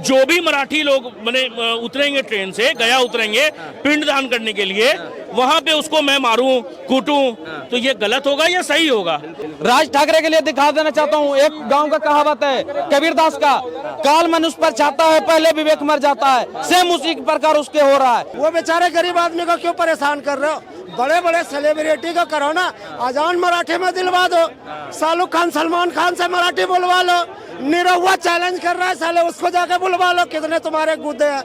जो भी मराठी लोग उतरेंगे ट्रेन से, गया उतरेंगे पिंडदान करने के लिए, वहां पे उसको मैं मारूं कूटूं, तो ये गलत होगा या सही होगा? राज ठाकरे के लिए दिखा देना चाहता हूँ, एक गांव का कहावत है कबीरदास का, काल मनुष्य पर चाहता है पहले विवेक मर जाता है, सेम उसी प्रकार उसके हो रहा है। वो बेचारे गरीब आदमी को क्यों परेशान कर रहे हो? बड़े बड़े सेलिब्रिटी को करो ना, अजान मराठी में दिलवा दो, शाहरुख खान सलमान खान से मराठी बुलवा लो, निरहुआ चैलेंज कर रहा है साले, उसको जाके बुलवा लो, कितने तुम्हारे गुद्दे हैं।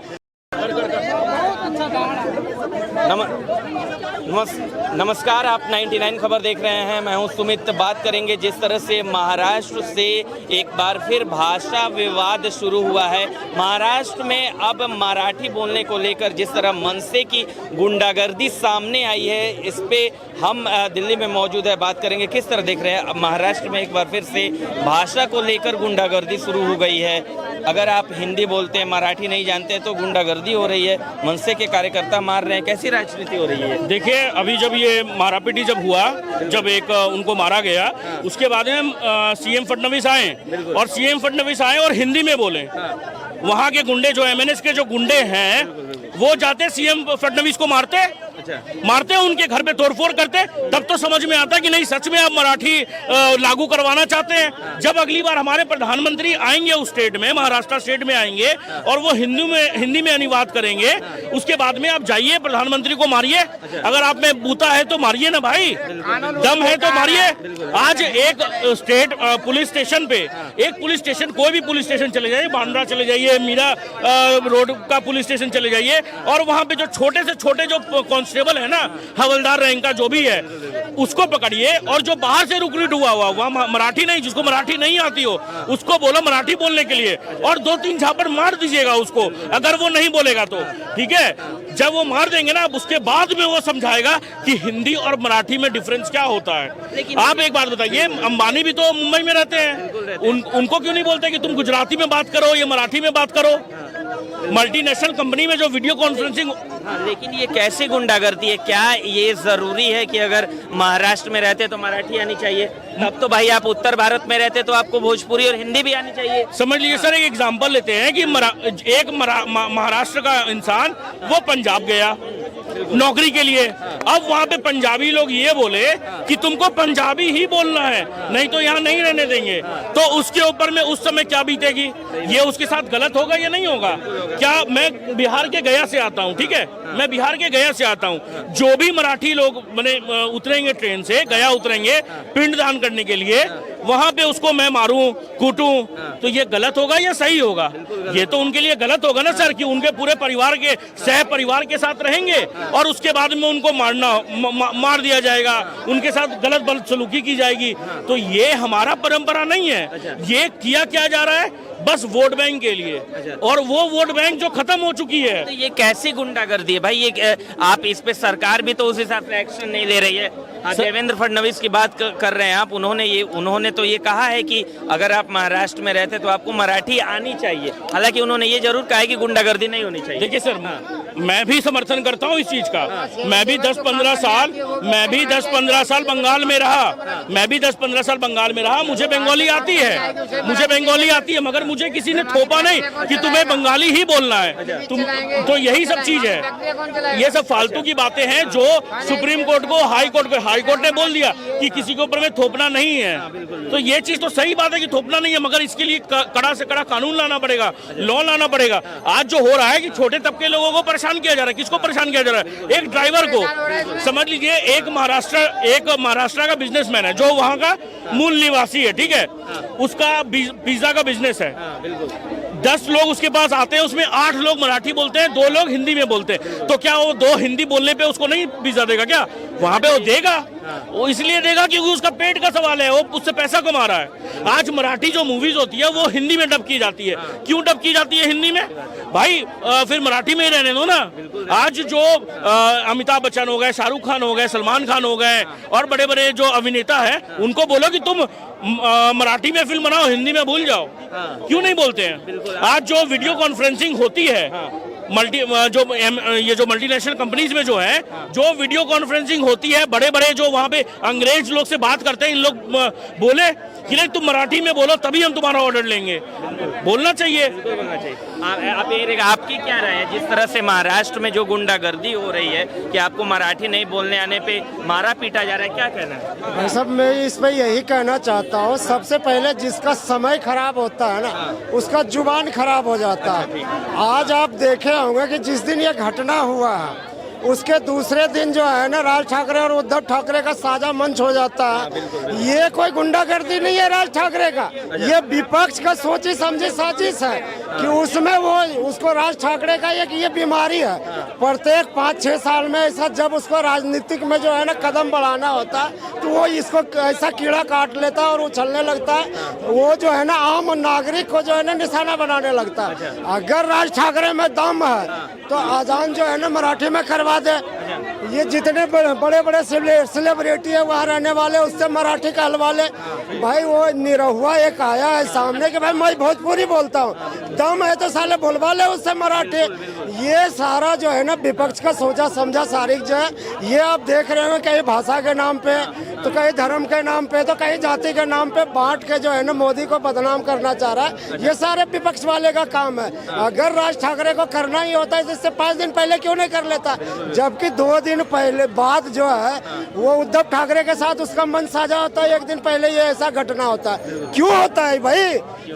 नमस्कार, आप 99 खबर देख रहे हैं, मैं हूं सुमित। बात करेंगे जिस तरह से महाराष्ट्र से एक बार फिर भाषा विवाद शुरू हुआ है। महाराष्ट्र में अब मराठी बोलने को लेकर जिस तरह मनसे की गुंडागर्दी सामने आई है, इस पे हम दिल्ली में मौजूद है, बात करेंगे किस तरह देख रहे हैं। अब महाराष्ट्र में एक बार फिर से भाषा को लेकर गुंडागर्दी शुरू हो गई है। अगर आप हिंदी बोलते हैं, मराठी नहीं जानते तो गुंडागर्दी हो रही है, मनसे के कार्यकर्ता मार रहे हैं। कैसी राजनीति हो रही है? देखिए, अभी जब ये मारापीटी जब हुआ, जब एक उनको मारा गया, उसके बाद में सीएम फडणवीस आए, और सीएम फडणवीस आए और हिंदी में बोले। वहाँ के गुंडे जो एमएनएस के जो गुंडे हैं, वो जाते सीएम फडणवीस को मारते उनके घर पे तोड़फोड़ करते, तब तो समझ में आता कि नहीं, सच में आप मराठी लागू करवाना चाहते हैं। जब अगली बार हमारे प्रधानमंत्री आएंगे उस स्टेट में, महाराष्ट्र स्टेट में आएंगे, और वो हिंदी में अनुवाद करेंगे, उसके बाद में आप जाइए प्रधानमंत्री को मारिए। अगर आप में बूता है तो मारिए ना भाई, दम है तो मारिए। आज एक स्टेट पुलिस स्टेशन पे, एक पुलिस स्टेशन, कोई भी पुलिस स्टेशन चले जाइए, बांद्रा चले जाइए, मीरा रोड का पुलिस स्टेशन चले जाइए, और वहां पे जो छोटे से छोटे जो कांस्टेबल है ना, हवलदार रैंक का जो भी है, उसको पकड़िए, और जो बाहर से रिक्रूट हुआ वहाँ मराठी नहीं, जिसको मराठी नहीं आती हो, उसको बोलो मराठी बोलने के लिए, और 2-3 झापड़ मार दीजिएगा उसको, अगर वो नहीं बोलेगा तो। ठीक है, जब वो मार देंगे ना, उसके बाद में वो समझाएगा कि हिंदी और मराठी में डिफरेंस क्या होता है। आप एक बात बताइए, अंबानी भी तो मुंबई में रहते हैं, उनको क्यों नहीं बोलते कि तुम गुजराती में बात करो या मराठी में बात करो? मल्टीनेशनल कंपनी में जो वीडियो कॉन्फ्रेंसिंग। लेकिन ये कैसे गुंडागर्दी है? क्या ये जरूरी है कि अगर महाराष्ट्र में रहते तो मराठी आनी चाहिए? तब तो भाई आप उत्तर भारत में रहते तो आपको भोजपुरी और हिंदी भी आनी चाहिए। समझ लीजिए सर, एक एग्जांपल लेते हैं कि महाराष्ट्र का इंसान वो पंजाब गया नौकरी के लिए, अब वहाँ पे पंजाबी लोग ये बोले कि तुमको पंजाबी ही बोलना है, नहीं तो यहाँ नहीं रहने देंगे, तो उसके ऊपर में उस समय क्या बीतेगी? ये उसके साथ गलत होगा या नहीं होगा? क्या, मैं बिहार के गया से आता हूँ, ठीक है, मैं बिहार के गया से आता हूँ, जो भी मराठी लोग उतरेंगे ट्रेन से, गया उतरेंगे पिंडदान करने के लिए, वहां पे उसको मैं मारूं कूटूं, तो ये गलत होगा या सही होगा? ये तो उनके लिए गलत होगा ना सर, कि उनके पूरे परिवार के, सह परिवार के साथ रहेंगे, और उसके बाद में उनको मार दिया जाएगा, उनके साथ गलत बदसलूकी की जाएगी। तो ये हमारा परंपरा नहीं है। ये किया क्या जा रहा है? बस वोट बैंक के लिए, और वो वोट बैंक जो खत्म हो चुकी है। तो ये कैसी गुंडागर्दी है भाई? ये आप इस पे, सरकार भी तो उस हिसाब से एक्शन नहीं ले रही है। देवेंद्र फडणवीस की बात कर रहे हैं आप, उन्होंने तो ये कहा है कि अगर आप महाराष्ट्र में रहते तो आपको मराठी आनी चाहिए। हालांकि उन्होंने ये जरूर कहा है कि गुंडागर्दी नहीं होनी चाहिए। देखिए सर, मैं भी समर्थन करता हूँ इस चीज का। मैं भी 10-15 साल बंगाल में रहा, मुझे बंगाली आती है, मगर मुझे किसी ने थोपा नहीं कि तुम्हें बंगाली ही बोलना है। तो यही सब चीज है। ये सब फालतू की बातें हैं जो सुप्रीम कोर्ट को, हाई कोर्ट ने बोल दिया कि किसी के ऊपर में थोपना नहीं है। तो ये चीज तो सही बात है कि थोपना नहीं है, मगर इसके लिए कड़ा से कड़ा कानून लाना पड़ेगा, लॉ लाना पड़ेगा। आज जो हो रहा है कि छोटे तबके लोगों को परेशान किया जा रहा है। किसको परेशान किया जा रहा है? एक ड्राइवर को। समझ लीजिए, एक महाराष्ट्र का बिजनेसमैन है जो वहाँ का मूल निवासी है, ठीक है, उसका पिज्जा का बिजनेस है। 10 लोग उसके पास आते हैं, उसमें 8 लोग मराठी बोलते हैं, 2 लोग हिंदी में बोलते हैं। तो क्या वो 2 हिंदी बोलने पे उसको नहीं पिज्जा देगा? क्या वहां पे वो देगा? वो इसलिए देगा क्योंकि उसका पेट का सवाल है, वो उससे पैसा कमा रहा है। आज मराठी जो मूवीज होती है वो हिंदी में डब की जाती है। क्यों डब की जाती है हिंदी में? भाई फिर मराठी में ही रहने दो ना। आज जो अमिताभ बच्चन हो गए, शाहरुख खान हो गए, सलमान खान हो गए, और बड़े बड़े जो अभिनेता है, उनको बोलो कि तुम मराठी में फिल्म बनाओ, हिंदी में भूल जाओ। क्यों नहीं बोलते हैं? आज जो वीडियो कॉन्फ्रेंसिंग होती है, ये जो मल्टीनेशनल कंपनीज में जो है, जो वीडियो कॉन्फ्रेंसिंग होती है, बड़े बड़े जो वहाँ पे अंग्रेज लोग से बात करते हैं, इन लोग बोले कि नहीं तुम मराठी में बोलो तभी हम तुम्हारा ऑर्डर लेंगे। बोलना चाहिए। आप आपकी क्या राय है जिस तरह से महाराष्ट्र में जो गुंडागर्दी हो रही है कि आपको मराठी नहीं बोलने आने पे मारा पीटा जा रहा है, क्या कहना है? भाई साहब मैं इसमें यही कहना चाहता हूँ, सबसे पहले जिसका समय खराब होता है ना उसका जुबान खराब हो जाता है। आज आप देखे होंगे कि जिस दिन ये घटना हुआ है उसके दूसरे दिन जो है ना राज ठाकरे और उद्धव ठाकरे का साझा मंच हो जाता है। ये कोई गुंडागर्दी नहीं है राज ठाकरे का, ये विपक्ष का सोची समझी साजिश है कि उसमें वो उसको राज ठाकरे का ये बीमारी है। प्रत्येक 5-6 साल में ऐसा जब उसको राजनीतिक में जो है ना कदम बढ़ाना होता है तो वो इसको ऐसा कीड़ा काट लेता है और उछलने लगता है। वो जो है ना आम नागरिक को जो है ना निशाना बनाने लगता है। अगर राज ठाकरे में दम है तो अजान जो है ना मराठी में करवा दे। ये जितने बड़े बड़े सेलिब्रिटी है वहाँ रहने वाले उससे मराठी कहलवा ले। भाई वो निरहुआ एक आया है सामने कि भाई मैं भोजपुरी बोलता हूँ, दम है तो साले बोलवा ले उससे मराठी। ये सारा जो है ना विपक्ष का सोचा समझा सारिक जो है ये आप देख रहे हो, कहीं भाषा के नाम पे तो कहीं धर्म के नाम पे तो कहीं जाति के नाम पे बांट के जो है ना मोदी को बदनाम करना चाह रहा है। ये सारे विपक्ष वाले का काम है। अगर राज ठाकरे को करना ही होता है इससे 5 दिन पहले क्यों नहीं कर लेता, जबकि 2 दिन पहले बाद जो है वो उद्धव ठाकरे के साथ उसका मन साझा होता है। 1 दिन पहले ये ऐसा घटना होता है, क्यों होता है भाई?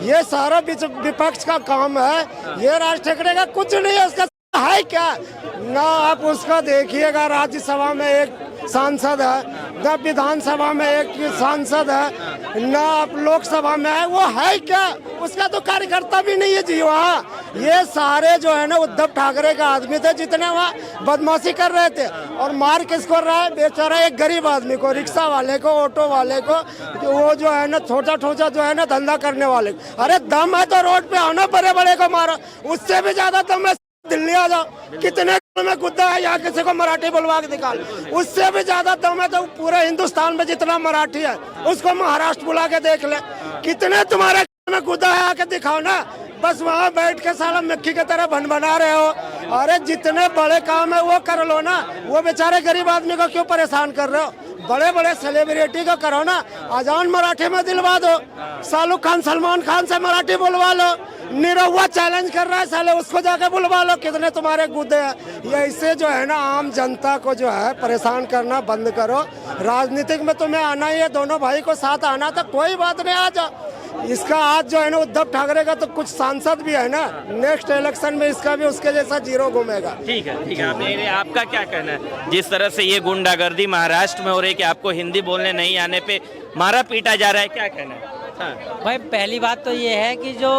ये सारा विपक्ष का काम है, ये राज ठाकरे का कुछ नहीं है। उसका है क्या ना, आप उसका देखिएगा राज्यसभा में एक सांसद है, न विधानसभा में एक सांसद है, न आप लोकसभा में है, वो है क्या? उसका तो कार्यकर्ता भी नहीं है जी वहाँ। ये सारे जो है ना उद्धव ठाकरे का आदमी थे जितने वहाँ बदमाशी कर रहे थे। और मार किसको रहा है? बेचारा एक गरीब आदमी को, रिक्शा वाले को, ऑटो वाले को, वो जो है ना छोटा छोटा जो है ना धंधा करने वाले। अरे दम है तो रोड पे आना, बड़े बड़े को मारो। उससे भी ज्यादा दम है दिल्ली आ जाओ, कितने में गुद्दा है यहाँ किसी को मराठी बोलवा के निकाल। उससे भी ज्यादा दम है तो पूरे हिंदुस्तान में जितना मराठी है उसको महाराष्ट्र बुला के देख ले, कितने तुम्हारे में गुद्दा है आके दिखाओ ना। बस वहाँ बैठ के साला मिट्टी की तरह बन बना रहे हो। अरे जितने बड़े काम है वो कर लो ना, वो बेचारे गरीब आदमी को क्यों परेशान कर रहे हो? बड़े बड़े सेलिब्रिटी को करो ना, अजान मराठी में दिलवा दो। शाहरुख खान सलमान खान से मराठी बुलवा लो। निरहुआ चैलेंज कर रहा है साले, उसको जाके बुलवा लो। कितने तुम्हारे गुद्दे हैं। ये ऐसे जो है ना आम जनता को जो है परेशान करना बंद करो। राजनीतिक में तुम्हें आना ही है, दोनों भाई को साथ आना था, कोई बात नहीं, आ जाओ। इसका आज जो है ना उद्धव ठाकरे का तो कुछ सांसद भी है ना, नेक्स्ट इलेक्शन में इसका भी उसके जैसा जीरो घूमेगा। ठीक है, आपका क्या कहना है जिस तरह से ये गुंडागर्दी महाराष्ट्र में हो रही है कि आपको हिंदी बोलने नहीं आने पे मारा पीटा जा रहा है, क्या कहना है? हाँ। भाई पहली बात तो ये है कि जो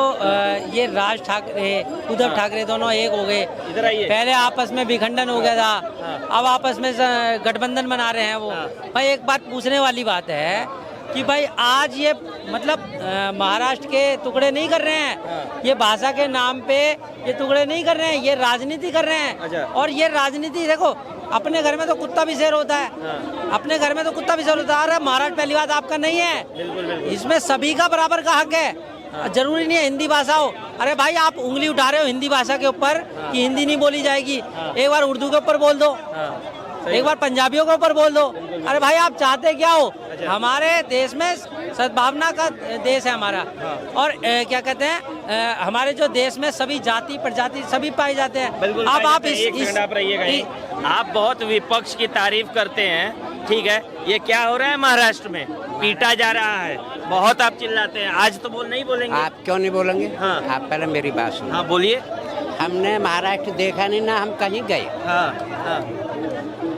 ये राज ठाकरे उद्धव ठाकरे दोनों एक हो गए। इधर आइए। पहले आपस में विखंडन हो गया था, अब आपस में गठबंधन बना रहे हैं वो। भाई एक बात पूछने वाली बात है कि भाई आज ये मतलब महाराष्ट्र के टुकड़े नहीं कर रहे हैं, ये भाषा के नाम पे ये टुकड़े नहीं कर रहे हैं, ये राजनीति कर रहे हैं। और ये राजनीति देखो, अपने घर में तो कुत्ता भी शेर होता है, अपने घर में तो कुत्ता भी शेर होता है। महाराष्ट्र पहली बात आपका नहीं है, इसमें सभी का बराबर का हक है। जरूरी नहीं है हिंदी भाषा हो। अरे भाई आप उंगली उठा रहे हो हिंदी भाषा के ऊपर कि हिंदी नहीं बोली जाएगी, एक बार उर्दू के ऊपर बोल दो, एक बार पंजाबियों के ऊपर बोल दो। अरे भाई आप चाहते क्या हो? हमारे देश में सद्भावना का देश है हमारा, और क्या कहते हैं हमारे जो देश में सभी जाति प्रजाति सभी पाए जाते हैं। बिल्कुल। अब आप आप बहुत विपक्ष की तारीफ करते हैं, ठीक है, ये क्या हो रहा है महाराष्ट्र में? पीटा जा रहा है, बहुत आप चिल्लाते हैं, आज तो नहीं बोलेंगे? आप क्यों नहीं बोलेंगे? हाँ। आप पहले मेरी बात सुनो। हाँ बोलिए। हमने महाराष्ट्र देखा नहीं ना, हम कहीं गए। हाँ।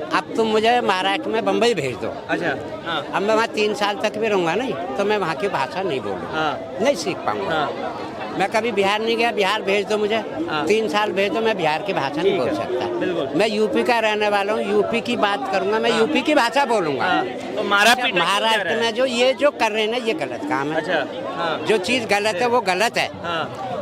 अब तुम मुझे महाराष्ट्र में बम्बई भेज दो। अच्छा। हाँ। अब मैं वहाँ 3 साल तक भी रहूंगा नहीं तो मैं वहाँ की भाषा नहीं बोलूँगा। हाँ। नहीं सीख पाऊंगा। हाँ। मैं कभी बिहार नहीं गया, बिहार भेज दो मुझे। 3 साल भेज दो, मैं बिहार की भाषा नहीं बोल सकता। मैं यूपी का रहने वाला हूँ, यूपी की बात करूंगा, मैं यूपी की भाषा बोलूंगा। तो महाराष्ट्र में जो ये जो कर रहे हैं ना, ये गलत काम है। अच्छा। जो चीज गलत है वो गलत है।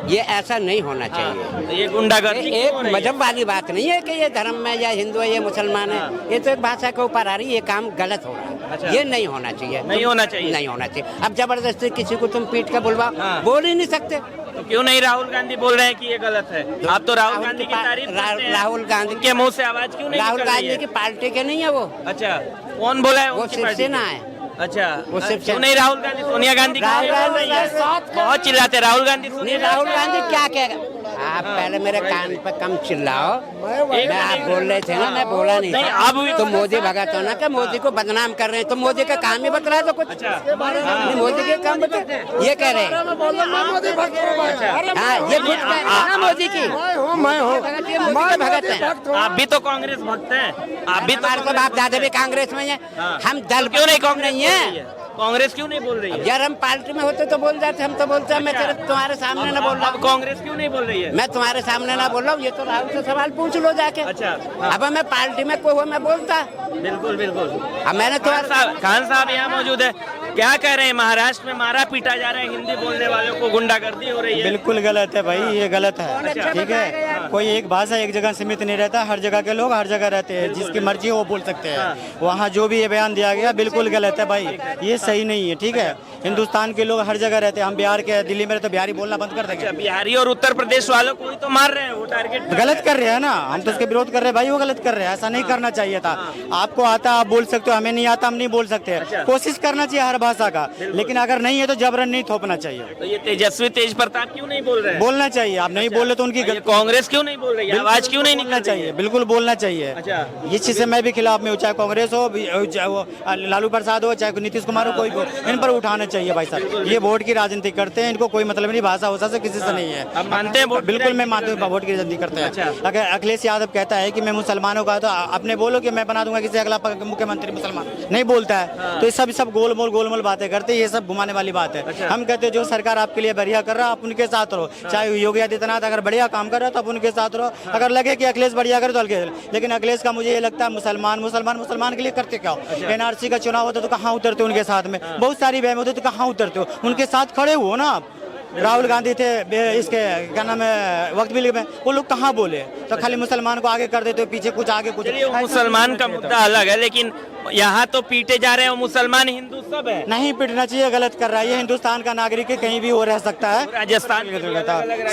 ये ऐसा नहीं होना चाहिए। ये गुंडागर्दी एक मजहब वाली बात नहीं है कि ये धर्म में या हिंदू है, ये मुसलमान है, ये तो एक भाषा के ऊपर आ रही है। ये काम गलत हो रहा है। अच्छा। ये नहीं होना चाहिए, नहीं होना चाहिए, नहीं होना चाहिए। अब जबरदस्ती किसी को तुम पीट के बुलवाओ, बोल ही नहीं सकते। तो क्यों नहीं राहुल गांधी बोल रहे हैं कि ये गलत है? आप तो राहुल गांधी की तारीफ करते हैं। राहुल गांधी के मुंह से आवाज क्यों नहीं? राहुल गांधी की पार्टी के नहीं है वो। अच्छा, कौन बोला है? वो शिवसेना है। अच्छा, वो सिर्फ क्यों नहीं राहुल गांधी? सोनिया गांधी राहुल गांधी बहुत चिल्लाते। राहुल गांधी राहुल गांधी क्या कहेगा? आप पहले मेरे कान पे कम चिल्लाओ। मैं आप बोल रहे थे ना, मैं बोला नहीं नहीं, था। अब भी तो मोदी भगत हो ना कि मोदी को बदनाम कर रहे हैं, तो मोदी का काम ही बतला दो कुछ। नहीं, मोदी के काम बता, ये कह रहे हैं। मोदी भक्त हूँ भाई। अरे हाँ, ये खुद कह रहे हैं ना मोदी की। मैं हूँ ये मोदी के भगत हैं। आप भी तो कांग्रेस भक्त हैं, आप भी तो हमारे तो बाप दादा भी कांग्रेस में है, हम दल क्यों नहीं कांग्रेस कांग्रेस नहीं है। कांग्रेस क्यों नहीं बोल रही है? यार हम पार्टी में होते तो बोल जाते, हम तो बोलते हैं। मैं सिर्फ तुम्हारे सामने ना बोल रहा अब हूँ, कांग्रेस क्यों नहीं बोल रही है? मैं तुम्हारे सामने ना बोल रहा हूँ। ये तो राहुल से सवाल पूछ लो जाके। अच्छा, अब मैं पार्टी में कोई हो मैं बोलता। बिल्कुल बिल्कुल। अब मैंने तुम्हारे खान साहब यहाँ मौजूद है, क्या कह रहे हैं? महाराष्ट्र में मारा पीटा जा रहा है, हिंदी बोलने वालों को गुंडागर्दी हो रही है। बिल्कुल गलत है भाई, ये गलत है। ठीक है, कोई एक भाषा एक जगह सीमित नहीं रहता, हर जगह के लोग हर जगह रहते हैं, जिसकी मर्जी है वो बोल सकते हैं। वहाँ जो भी ये बयान दिया गया बिल्कुल गलत है भाई, ये सही नहीं है। ठीक है, हिंदुस्तान के लोग हर जगह रहते हैं, हम बिहार के दिल्ली में तो बिहारी बोलना बंद कर देंगे। बिहारी और उत्तर प्रदेश वालों को ही तो मार रहे हैं, वो टारगेट गलत कर रहे हैं ना, हम तो उसके विरोध कर रहे हैं भाई, वो गलत कर रहे हैं, ऐसा नहीं करना चाहिए था। आपको आता आप बोल सकते हो, हमें नहीं आता हम नहीं बोल सकते। कोशिश करना चाहिए हर भाषा का, लेकिन अगर नहीं है तो जबरन नहीं थोपना चाहिए। तो ये तेजस्वी तेज प्रताप क्यों नहीं बोल रहे हैं? बोलना चाहिए, आप नहीं बोल रहे तो उनकी ये कांग्रेस क्यों नहीं बोल रही है? आवाज क्यों नहीं बोलना निकलना चाहिए, बिल्कुल बोलना चाहिए। अच्छा। इस चीज से मैं भी खिलाफ में हूँ, चाहे कांग्रेस हो, चाहे वो लालू प्रसाद हो, चाहे नीतीश कुमार हो, कोई को इन पर उठाना चाहिए भाई साहब। ये वोट की राजनीति करते हैं, इनको कोई मतलब नहीं, भाषा वोषा से किसी से नहीं है। अब मानते हैं वोट? बिल्कुल मैं मानता हूँ वोट की राजनीति करते हैं। अगर अखिलेश यादव कहता है कि मैं मुसलमानों का, तो अपने बोलो कि मैं बना दूंगा किसी अगला मुख्यमंत्री मुसलमान, नहीं बोलता है। तो ये सब गोलमोल बातें करते हैं, ये सब घुमाने वाली बात है। हम कहते हैं जो सरकार आपके लिए बढ़िया कर रहा है आप उनके साथ रहो, चाहे योगी आदित्यनाथ अगर बढ़िया काम कर रहा है तो आप उनके साथ रहो, अगर लगे कि अखिलेश बढ़िया करे तो अखिलेश। लेकिन अखिलेश का मुझे ये लगता है मुसलमान के लिए करते क्या हो? एनआरसी का चुनाव होता तो कहाँ उतरते हो उनके साथ में? बहुत सारी बहम होती तो कहाँ उतरते हो? उनके साथ खड़े हो ना आप। राहुल गांधी थे इसके क्या नाम है वक्त बिल में, वो लोग कहाँ बोले? तो खाली मुसलमान को आगे कर देते हो, पीछे कुछ आगे कुछ। चलिए, मुसलमान का मुद्दा अलग है, लेकिन यहाँ तो पीटे जा रहे हैं मुसलमान हिंदू सब है। नहीं पीटना चाहिए, गलत कर रहा है ये। हिंदुस्तान का नागरिक है, कहीं भी वो रह सकता है, राजस्थान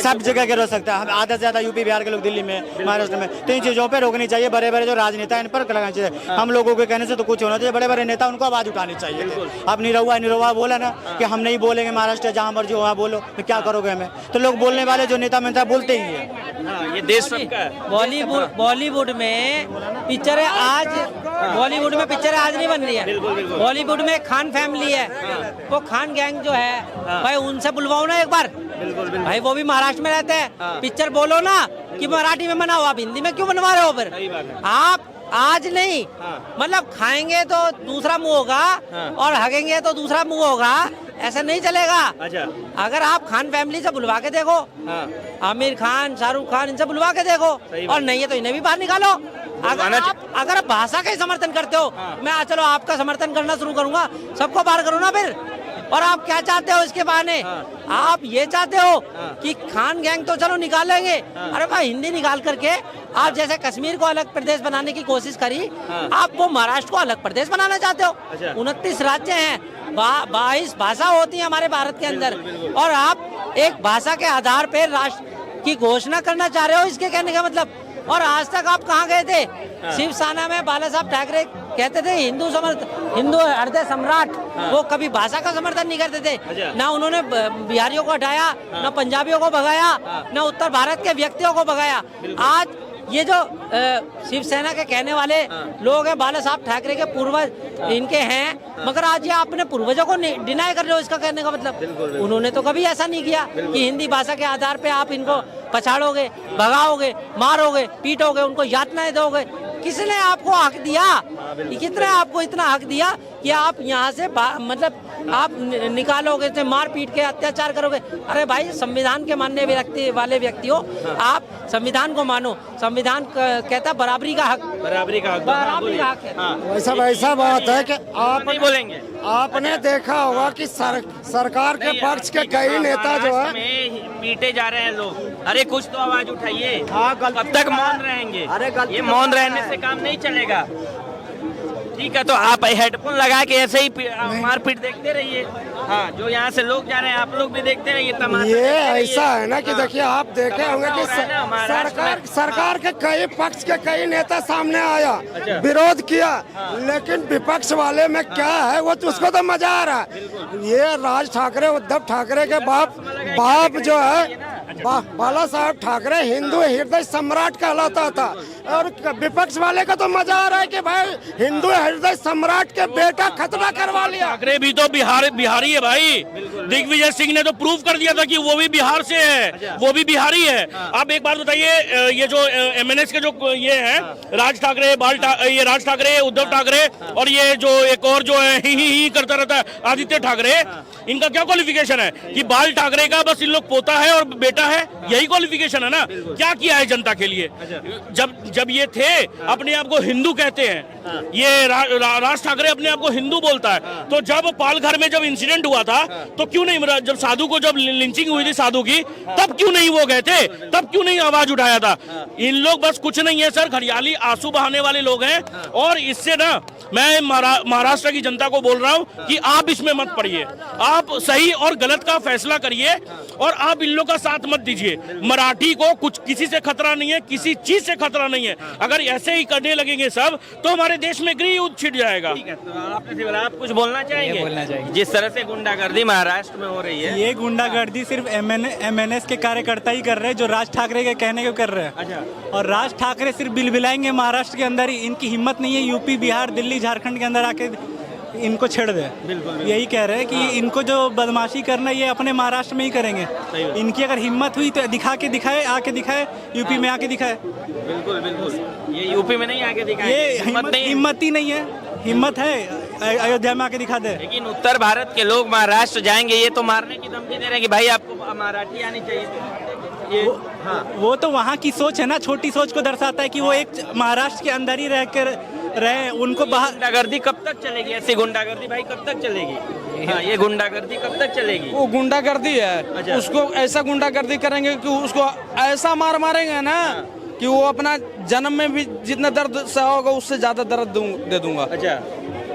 सब जगह के रह सकता है। आधा से ज्यादा यूपी बिहार के लोग दिल्ली में, महाराष्ट्र में, तो इन चीजों पे रोकनी चाहिए। बड़े बड़े जो राजनेता इन पर लगाना चाहिए। हम लोगों के कहने से तो कुछ होना चाहिए, बड़े बड़े नेता उनको आवाज उठानी चाहिए। अब निरहुआ बोला ना कि हम नहीं बोलेंगे महाराष्ट्र, जहाँ मर्जी वहाँ बोलो, तो क्या करोगे हमें? तो लोग बोलने वाले जो नेता मंत्री बोलते ही है। ये देश सबका है। बॉलीवुड में पिक्चर है आज, बॉलीवुड में पिक्चर आज नहीं बन रही है। बॉलीवुड में खान फैमिली है, वो खान गैंग जो है भाई, उनसे बुलवाओ ना एक बार भाई, वो भी महाराष्ट्र में रहते हैं। पिक्चर बोलो ना कि मराठी में बनाओ, आप हिंदी में क्यों बनवा रहे हो? फिर आप आज नहीं, मतलब खाएंगे तो दूसरा मुंह होगा और हगेंगे तो दूसरा मुंह होगा, ऐसा नहीं चलेगा। अच्छा, अगर आप खान फैमिली से बुलवा के देखो, आमिर खान, शाहरुख खान, इनसे बुलवा के देखो, और नहीं है तो इन्हें भी बाहर निकालो। अगर आप भाषा का ही समर्थन करते हो, मैं चलो आपका समर्थन करना शुरू करूंगा, सबको बाहर करो ना फिर। और आप क्या चाहते हो इसके बहाने? आप ये चाहते हो कि खान गैंग तो चलो निकालेंगे, अरे भाई हिंदी निकाल करके आप जैसे कश्मीर को अलग प्रदेश बनाने की कोशिश करी, आप वो महाराष्ट्र को अलग प्रदेश बनाना चाहते हो। 29 राज्य हैं, 22 भाषा होती है हमारे भारत के अंदर, और आप एक भाषा के आधार पर राष्ट्र की घोषणा करना चाह रहे हो, इसके कहने का मतलब। और आज तक आप कहाँ गए थे? शिवसेना में बाला साहब ठाकरे कहते थे हिंदू हृदय सम्राट, वो कभी भाषा का समर्थन नहीं करते थे। ना उन्होंने बिहारियों को हटाया, ना पंजाबियों को भगाया, ना उत्तर भारत के व्यक्तियों को भगाया। आज ये जो शिवसेना के कहने वाले लोग हैं, बाला साहब ठाकरे के पूर्वज इनके हैं, मगर आज ये अपने पूर्वजों को डिनाई कर रहे हो, इसका कहने का मतलब। उन्होंने तो कभी ऐसा नहीं किया कि हिंदी भाषा के आधार पे आप इनको पछाड़ोगे, भगाओगे, मारोगे, पीटोगे, उनको यातनाएं दोगे। किसने आपको हक दिया? कितने आपको इतना हक दिया कि आप यहाँ से मतलब आप निकालोगे, से मार पीट के अत्याचार करोगे? अरे भाई, संविधान के मानने वाले व्यक्ति हो आप, संविधान को मानो। संविधान कहता बराबरी का हक, बराबरी का हक है। वैसा बात है कि आप नहीं बोलेंगे। आपने देखा होगा कि सरकार के पक्ष के कई नेता जो है पीटे जा रहे हैं लोग, अरे कुछ तो आवाज उठाइए। कब तक मौन रहेंगे? ये मौन रहने से काम नहीं चलेगा। ठीक है, तो आप हेडफोन लगा के ऐसे ही मारपीट देखते रहिए। हाँ, जो यहाँ से लोग जा रहे हैं आप लोग भी देखते रहिए तमाशा। ये ऐसा है ना कि देखिए, आप देखे होंगे कि सरकार के कई पक्ष के कई नेता सामने आया, विरोध किया, लेकिन विपक्ष वाले में क्या है वो तो उसको तो मजा आ रहा है। ये राज ठाकरे, उद्धव ठाकरे के बाप जो है बाला साहब ठाकरे हिंदू हृदय सम्राट कहलाता था और विपक्ष वाले का तो मजा आ रहा है कि भाई हिंदू हृदय सम्राट के बेटा खतरा करवा लिया। ठाकरे भी तो बिहारी है भाई। दिग्विजय सिंह ने तो प्रूव कर दिया था कि वो भी बिहार से है, वो भी बिहारी है। आप एक बात बताइए, ये जो एमएनएस के जो ये है राज ठाकरे, ये राज ठाकरे, उद्धव ठाकरे और ये जो एक और जो है ही करता रहता है आदित्य ठाकरे, इनका क्या क्वालिफिकेशन है कि बाल ठाकरे का बस इन लोग पोता है और बेटा है, यही क्वालिफिकेशन है ना। क्या किया है जनता के लिए? जब ये थे अपने आप को हिंदू कहते हैं, ये राज ठाकरे अपने आप को हिंदू बोलता है, तो जब पालघर में जब इंसिडेंट हुआ था तो क्यों नहीं, जब साधु को जब लिंचिंग हुई थी साधु की, तब क्यों नहीं वो गए थे, तब क्यों नहीं आवाज उठाया था? इन लोग बस कुछ नहीं है सर, घड़ियाली आंसू बहाने वाले लोग हैं। और इससे ना मैं महाराष्ट्र की जनता को बोल रहा हूं कि आप इसमें मत पड़िए, आप सही और गलत का फैसला करिए और आप इन लोग का साथ मत दीजिए। मराठी को कुछ किसी से खतरा नहीं है, किसी चीज से खतरा नहीं है। अगर ऐसे ही करने लगेंगे सब तो हमारे देश में गृह युद्ध छिड़ जाएगा। ठीक है, तो आपने बोला, आप कुछ बोलना चाहेंगे? जिस तरह से गुंडागर्दी महाराष्ट्र में हो रही है, ये गुंडागर्दी सिर्फ एमएनएस के कार्यकर्ता ही कर रहे हैं, जो राज ठाकरे के कहने को कर रहे हैं। अच्छा। और राज ठाकरे सिर्फ बिलबिलाएंगे महाराष्ट्र के अंदर ही, इनकी हिम्मत नहीं है यूपी, बिहार, दिल्ली, झारखंड के अंदर आके इनको छेड़ दे। यही कह रहे हैं कि इनको जो बदमाशी करना है ये अपने महाराष्ट्र में ही करेंगे। इनकी अगर हिम्मत हुई तो आके दिखाए, यूपी में आके दिखाए। बिल्कुल बिल्कुल, ये यूपी में नहीं आके दिखाए, ये हिम्मत ही नहीं है, हिम्मत है अयोध्या में आके दिखा दे। लेकिन उत्तर भारत के लोग महाराष्ट्र जाएंगे, ये तो मारने की धमकी दे रहे हैं कि भाई आपको मराठी आनी चाहिए। ये वो तो वहाँ की सोच है ना, छोटी सोच को दर्शाता है कि वो एक महाराष्ट्र के अंदर ही रहे, उनको बाहर। गुंडागर्दी कब तक चलेगी? ऐसी गुंडागर्दी भाई कब तक चलेगी? हाँ, ये गुंडागर्दी कब तक चलेगी? वो गुंडागर्दी है। अच्छा। उसको ऐसा गुंडागर्दी करेंगे कि उसको ऐसा मारेंगे ना कि वो अपना जन्म में भी जितना दर्द सहा होगा उससे ज्यादा दर्द दे दूंगा। अच्छा।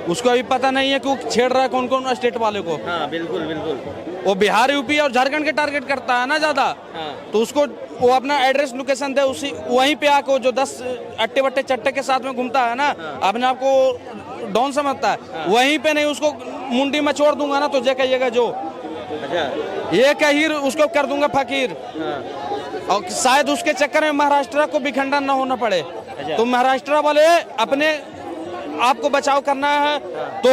उसको अभी पता नहीं है कि वो छेड़ रहा है कौन कौन स्टेट वाले को। हाँ बिल्कुल बिल्कुल, वो बिहार, यूपी और झारखंड के टारगेट करता है ना ज्यादा। हाँ। तो उसको वो अपना एड्रेस लोकेशन दे, उसी वहीं पे आके जो 10 अट्टे बट्टे चट्टे के साथ में घूमता है ना, अपने आप को डॉन समझता है, वहीं पे नहीं उसको मुंडी में छोड़ दूंगा ना तो जे कहिएगा जो। अच्छा। ये कहीर उसको कर दूंगा फकीर। और शायद उसके चक्कर में महाराष्ट्र को भी खंडन न होना पड़े। तो महाराष्ट्र वाले अपने आपको बचाव करना है तो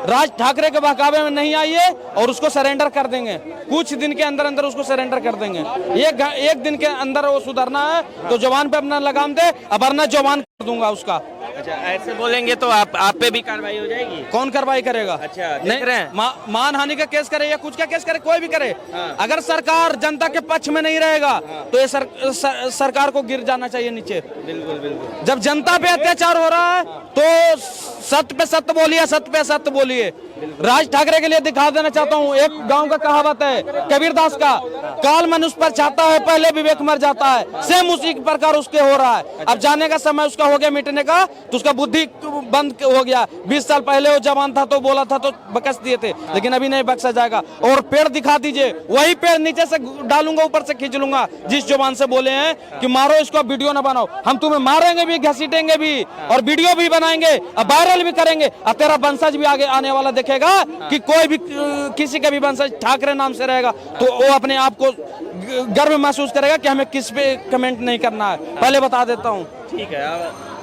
राज ठाकरे के बहकावे में नहीं आइए और उसको सरेंडर कर देंगे, कुछ दिन के अंदर अंदर उसको सरेंडर कर देंगे। एक दिन के अंदर वो सुधरना है तो जवान पे अपना लगाम दे, अब वरना जवान कर दूंगा उसका। अच्छा, ऐसे बोलेंगे तो आप पे भी कार्रवाई हो जाएगी? कौन कार्रवाई करेगा? अच्छा, नहीं रहे हैं? मानहानि का केस करे या कुछ का केस करे, कोई भी करे। हाँ। अगर सरकार जनता के पक्ष में नहीं रहेगा तो ये सरकार को गिर जाना चाहिए नीचे। बिल्कुल बिल्कुल। जब जनता पे अत्याचार हो रहा है तो सत्य पे सत्य बोलिए, सत्य पे सत्य बोलिए। राज ठाकरे के लिए दिखा देना चाहता हूँ, एक गांव का कहावत है कबीरदास का, काल मनुष्य पर छाता है पहले विवेक मर जाता है, सेम उसी प्रकार उसके हो रहा है। अब जाने का समय उसका हो गया मिटने का, तो उसका बुद्धि बंद हो गया। 20 साल पहले वो जवान था तो बोला था तो बकस दिए थे, लेकिन अभी नहीं बख्शा जाएगा। और पेड़ दिखा दीजिए, वही पेड़ नीचे से डालूंगा, ऊपर से खींच लूंगा। जिस जवान से बोले हैं कि मारो इसको, वीडियो ना बनाओ, हम तुम्हें मारेंगे भी, घसीटेंगे भी और वीडियो भी बनाएंगे और वायरल भी करेंगे। और तेरा वंशज भी आगे आने वाला देखेगा कि कोई भी किसी का भी वंशज ठाकरे नाम से रहेगा तो वो अपने आप को गर्व महसूस करेगा कि हमें किस पे कमेंट नहीं करना है। पहले बता देता हूँ। ठीक है।